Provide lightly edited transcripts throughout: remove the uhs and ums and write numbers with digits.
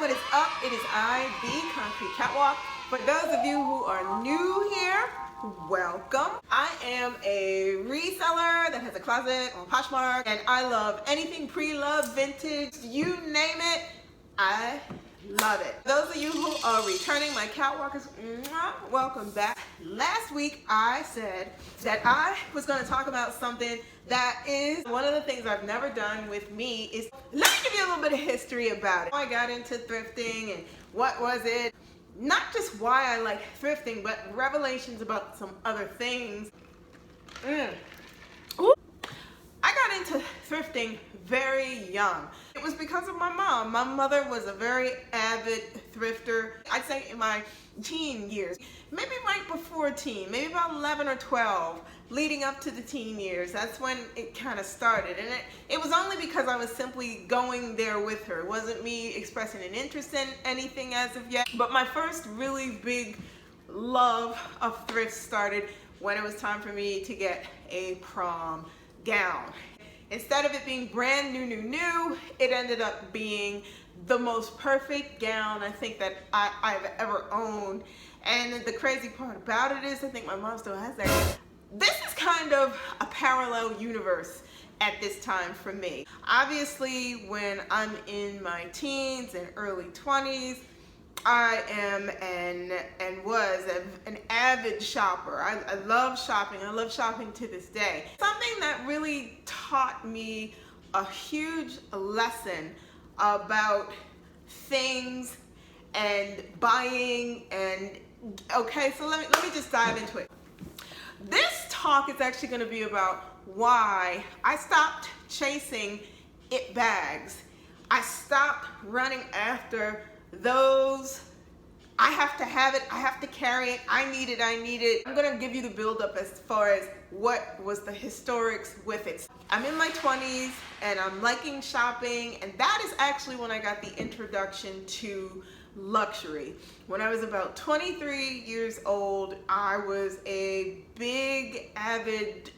What is up? It is I, the Concrete Catwalk. For those of you who are new here, welcome. I am a reseller that has a closet on Poshmark, and I love anything pre-loved, vintage, you name it, I love it. Those of you who are returning, my catwalkers, welcome back. Last week I said that I was going to talk about something that is one of the things I've never done with me. Is let me give you a little bit of history about it. I got into thrifting and what was it? Not just why I like thrifting, but revelations about some other things. Ooh. I got into thrifting very young. It was because of my mom. My mother was a very avid thrifter. I'd say in my teen years, maybe right before teen, maybe about 11 or 12, leading up to the teen years. That's when it kind of started. And it was only because I was simply going there with her. It wasn't me expressing an interest in anything as of yet. But my first really big love of thrift started when it was time for me to get a prom gown. Instead of it being brand new, it ended up being the most perfect gown I think that I've ever owned. And the crazy part about it is, I think my mom still has that. This is kind of a parallel universe at this time for me. Obviously, when I'm in my teens and early 20s, I am and was an avid shopper. I love shopping. I love shopping to this day. Something that really taught me a huge lesson about things and buying and okay, so let me just dive into it. This talk is actually going to be about why I stopped chasing it bags. I stopped running after those, I have to have it, I have to carry it, I need it. I'm gonna give you the build up as far as what was the historics with it. I'm in my 20s and I'm liking shopping, and that is actually when I got the introduction to luxury. When I was about 23 years old, I was a big, avid,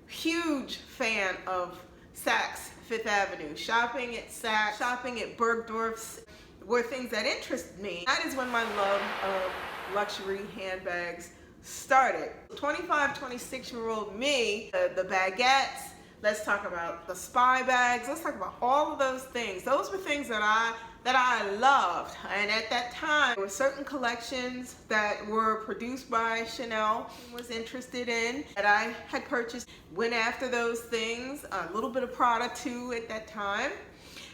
huge fan of Saks Fifth Avenue. Shopping at Saks, shopping at Bergdorf's were things that interested me. That is when my love of luxury handbags started. 25, 26-year-old me, the baguettes, let's talk about the spy bags, let's talk about all of those things. Those were things that I loved. And at that time, there were certain collections that were produced by Chanel, was interested in, that I had purchased, went after those things, a little bit of Prada too at that time.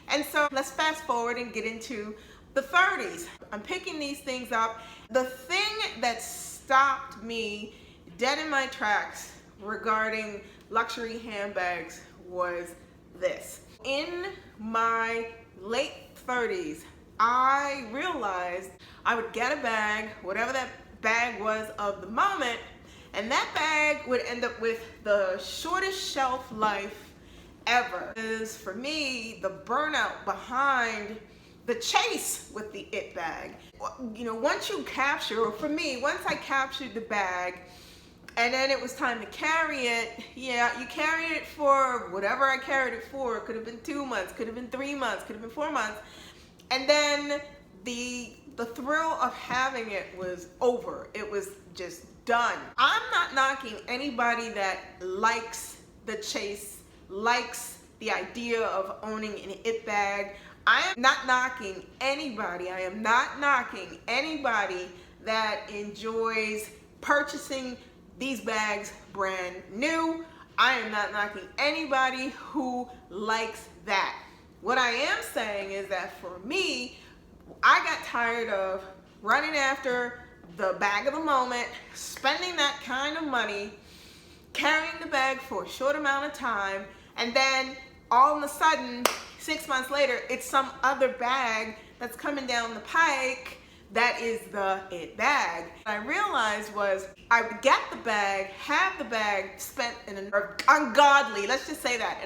And so let's fast forward and get into the 30s. I'm picking these things up. The thing that stopped me dead in my tracks regarding luxury handbags was this. In my late 30s, I realized I would get a bag, whatever that bag was of the moment, and that bag would end up with the shortest shelf life ever. Is for me the burnout behind the chase with the it bag. You know, once you capture, or for me, once I captured the bag and then it was time to carry it, yeah, you carry it for whatever I carried it for. It could have been 2 months, could have been 3 months, could have been 4 months, and then the thrill of having it was over. It was just done. I'm not knocking anybody that likes the chase, likes the idea of owning an it bag. I am not knocking anybody. I am not knocking anybody that enjoys purchasing these bags brand new. I am not knocking anybody who likes that. What I am saying is that for me, I got tired of running after the bag of the moment, spending that kind of money, carrying the bag for a short amount of time, and then all of a sudden, 6 months later, it's some other bag that's coming down the pike that is the it bag. What I realized was I would get the bag, have the bag, spent an ungodly, let's just say that,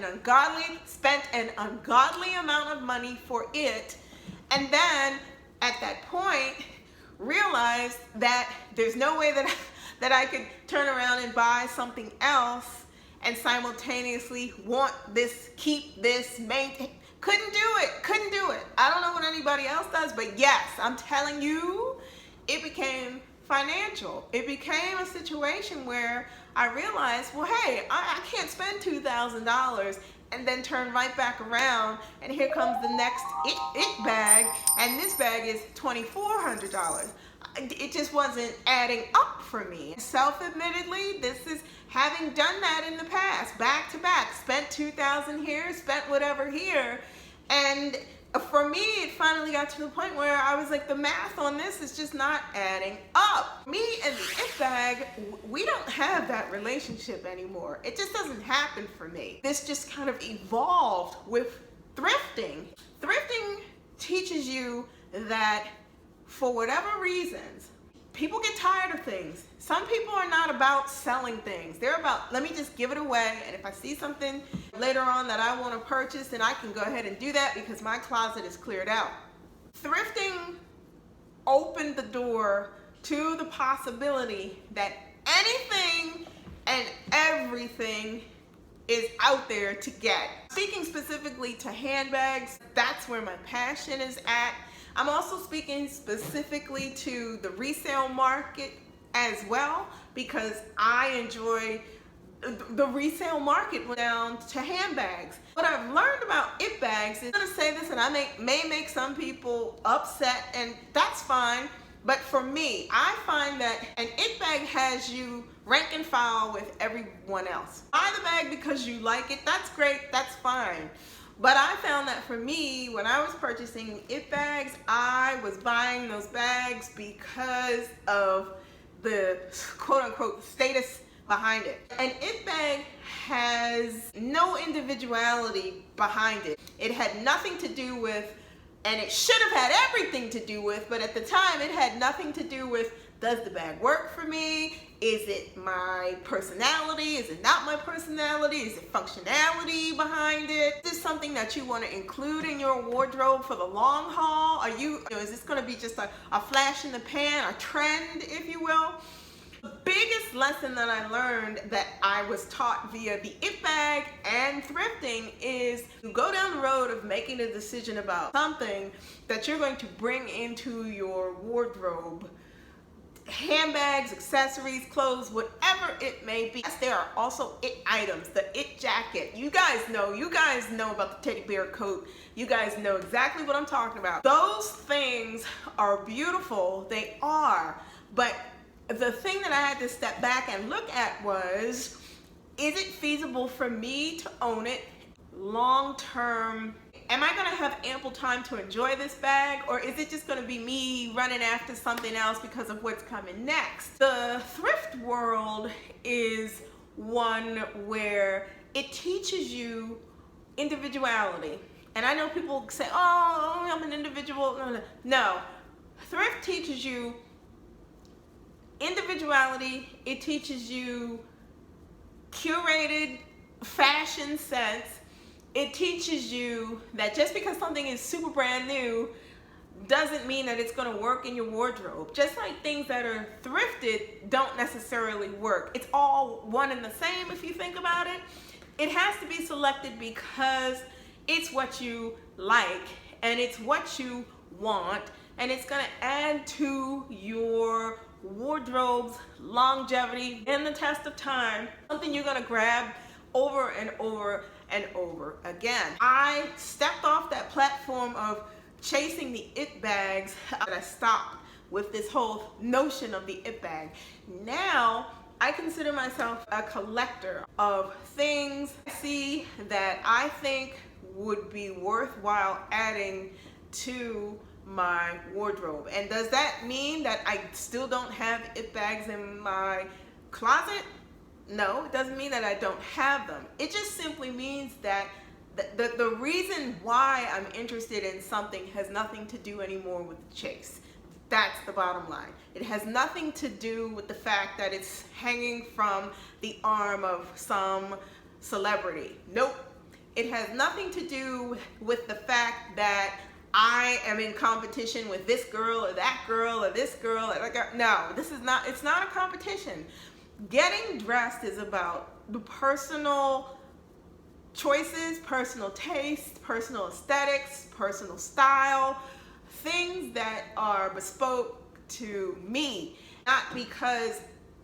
spent an ungodly amount of money for it, and then at that point, realized that there's no way that I could turn around and buy something else and simultaneously want this, keep this, Couldn't do it. Couldn't do it. I don't know what anybody else does, but yes, I'm telling you, it became financial. It became a situation where I realized, well, hey, I can't spend $2,000 and then turn right back around and here comes the next it bag, and this bag is $2,400. It just wasn't adding up for me. Self-admittedly, this is having done that in the past, back to back, spent $2,000 here, spent whatever here, and for me, it finally got to the point where I was like, the math on this is just not adding up. Me and the it bag, we don't have that relationship anymore. It just doesn't happen for me. This just kind of evolved with thrifting. Thrifting teaches you that for whatever reasons, people get tired of things. Some people are not about selling things. They're about, let me just give it away, and if I see something later on that I want to purchase, then I can go ahead and do that because my closet is cleared out. Thrifting opened the door to the possibility that anything and everything is out there to get. Speaking specifically to handbags, that's where my passion is at. I'm also speaking specifically to the resale market as well, because I enjoy the resale market down to handbags. What I've learned about it bags is, I'm gonna say this and I may make some people upset, and that's fine, but for me, I find that an it bag has you rank and file with everyone else. Buy the bag because you like it, that's great, that's fine. But I found that for me, when I was purchasing it bags, I was buying those bags because of the quote-unquote status behind it. An it bag has no individuality behind it. It had nothing to do with, and it should have had everything to do with, but at the time it had nothing to do with, does the bag work for me? Is it my personality? Is it not my personality? Is it functionality behind it? Is this something that you want to include in your wardrobe for the long haul? Is this going to be just a flash in the pan, a trend, if you will? The biggest lesson that I learned that I was taught via the it bag and thrifting is you go down the road of making a decision about something that you're going to bring into your wardrobe. Handbags, accessories, clothes, whatever it may be. Yes, there are also it items, the it jacket. You guys know about the teddy bear coat. You guys know exactly what I'm talking about. Those things are beautiful, they are, but the thing that I had to step back and look at was, is it feasible for me to own it long term? Am I gonna have ample time to enjoy this bag, or is it just gonna be me running after something else because of what's coming next? The thrift world is one where it teaches you individuality. And I know people say, oh, I'm an individual. No, thrift teaches you individuality. It teaches you curated fashion sense. It teaches you that just because something is super brand new doesn't mean that it's going to work in your wardrobe. Just like things that are thrifted don't necessarily work. It's all one and the same if you think about it. It has to be selected because it's what you like and it's what you want, and it's going to add to your wardrobe's longevity and the test of time. Something you're going to grab over and over and over again. I stepped off that platform of chasing the it bags, and I stopped with this whole notion of the it bag. Now I consider myself a collector of things I see that I think would be worthwhile adding to my wardrobe. And does that mean that I still don't have it bags in my closet? No, it doesn't mean that I don't have them. It just simply means that the reason why I'm interested in something has nothing to do anymore with the chase. That's the bottom line. It has nothing to do with the fact that it's hanging from the arm of some celebrity. Nope. It has nothing to do with the fact that I am in competition with this girl or that girl or this girl or that girl. No, it's not a competition. Getting dressed is about the personal choices, personal taste, personal aesthetics, personal style, things that are bespoke to me, not because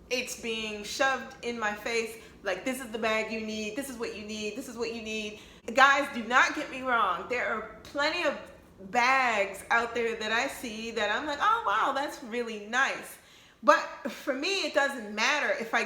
it's being shoved in my face like this is the bag you need, this is what you need, this is what you need. Guys, do not get me wrong. There are plenty of bags out there that I see that I'm like, oh wow, that's really nice. But for me, it doesn't matter if I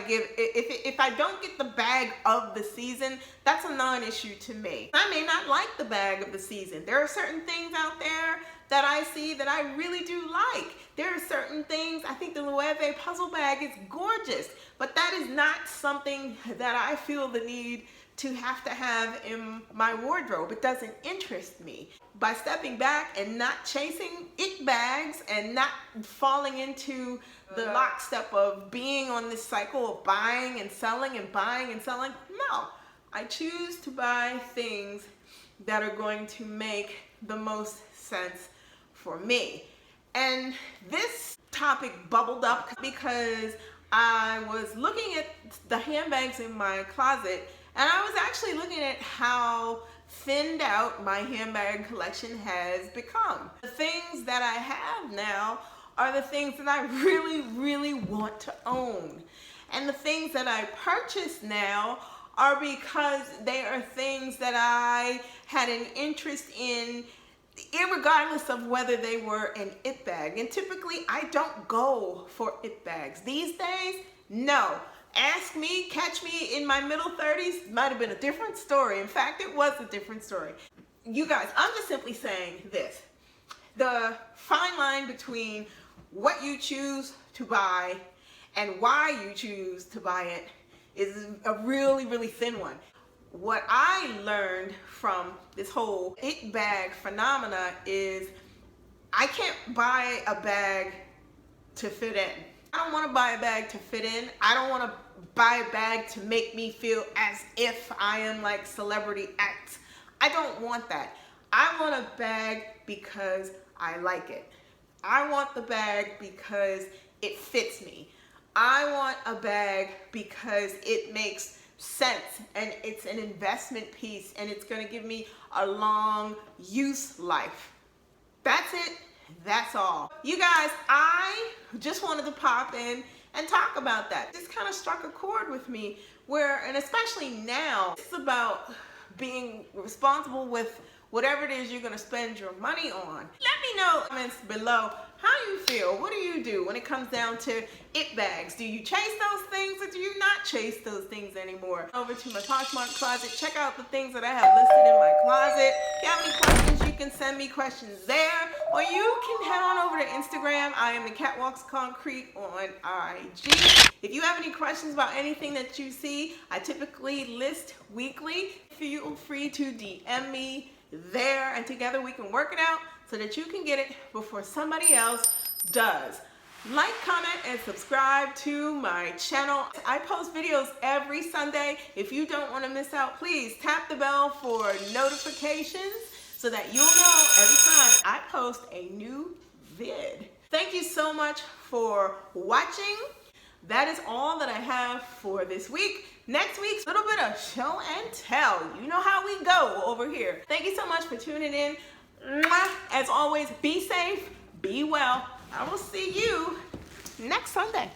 don't get the bag of the season. That's a non-issue to me. I may not like the bag of the season. There are certain things out there that I see that I really do like. There are certain things, I think the Loewe puzzle bag is gorgeous, but that is not something that I feel the need to have in my wardrobe. It doesn't interest me. By stepping back and not chasing it bags and not falling into the lockstep of being on this cycle of buying and selling and buying and selling, no. I choose to buy things that are going to make the most sense for me. And this topic bubbled up because I was looking at the handbags in my closet, and I was actually looking at how thinned out my handbag collection has become. The things that I have now are the things that I really, really want to own. And the things that I purchase now are because they are things that I had an interest in, irregardless of whether they were an it bag. And typically I don't go for it bags. These days, no. Ask me, catch me in my middle 30s, might have been a different story. In fact, it was a different story. You guys, I'm just simply saying this. The fine line between what you choose to buy and why you choose to buy it is a really, really thin one. What I learned from this whole it bag phenomena is I can't buy a bag to fit in. I don't want to buy a bag to fit in. I don't want to buy a bag to make me feel as if I am like celebrity X. I don't want that. I want a bag because I like it. I want the bag because it fits me. I want a bag because it makes sense and it's an investment piece and it's going to give me a long use life. That's it. That's all. You guys, I just wanted to pop in and talk about that. This kind of struck a chord with me where, and especially now, it's about being responsible with whatever it is you're going to spend your money on. Let me know in the comments below how you feel. What do you do when it comes down to it bags? Do you chase those things or do you not chase those things anymore? Over to my Poshmark closet. Check out the things that I have listed in my closet. If you have any questions, you can send me questions there, or you can head on over to Instagram. I am the Catwalks Concrete on IG. If you have any questions about anything that you see, I typically list weekly. Feel free to DM me there, and together we can work it out so that you can get it before somebody else does. Like, comment, and subscribe to my channel. I post videos every Sunday. If you don't want to miss out, please tap the bell for notifications so that you'll know every time I post a new vid. Thank you so much for watching. That is all that I have for this week. Next week's a little bit of show and tell. You know how we go over here. Thank you so much for tuning in. As always, be safe, be well. I will see you next Sunday.